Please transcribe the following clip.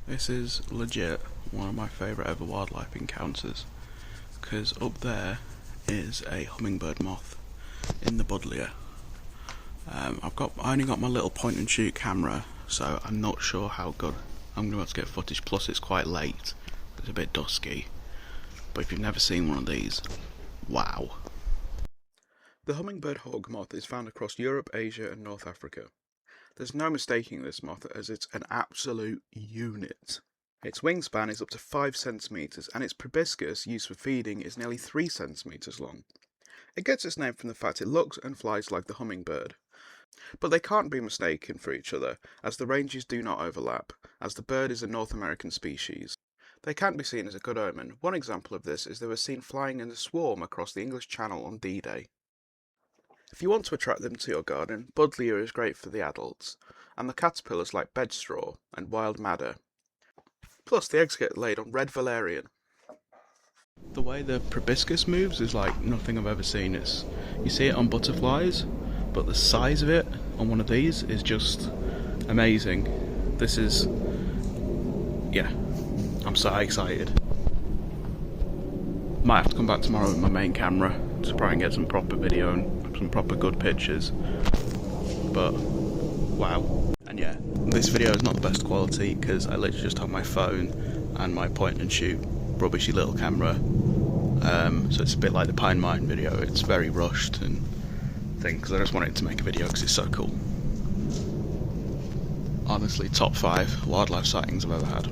This is legit one of my favourite ever wildlife encounters, because up there is a hummingbird moth in the buddleia. I only got my little point and shoot camera, so I'm not sure how good I'm going to be able to get footage, plus it's quite late, it's a bit dusky, but if you've never seen one of these, wow. The hummingbird hawk-moth is found across Europe, Asia and North Africa. There's no mistaking this moth, as it's an absolute unit. Its wingspan is up to 5 centimetres and its proboscis used for feeding is nearly 3 centimetres long. It gets its name from the fact it looks and flies like the hummingbird. But they can't be mistaken for each other, as the ranges do not overlap, as the bird is a North American species. They can't be seen as a good omen. One example of this is they were seen flying in a swarm across the English Channel on D-Day. If you want to attract them to your garden, buddleia is great for the adults, and the caterpillars like bedstraw and wild madder. Plus the eggs get laid on red valerian. The way the proboscis moves is like nothing I've ever seen. You see it on butterflies, but the size of it on one of these is just amazing. Yeah, I'm so excited. Might have to come back tomorrow with my main camera to try and get some proper video and some proper good pictures. But wow. And yeah, this video is not the best quality because I literally just have my phone and my point and shoot rubbishy little camera. So it's a bit like the Pine Mine video. It's very rushed and thing because I just wanted to make a video because it's so cool. Honestly, top 5 wildlife sightings I've ever had.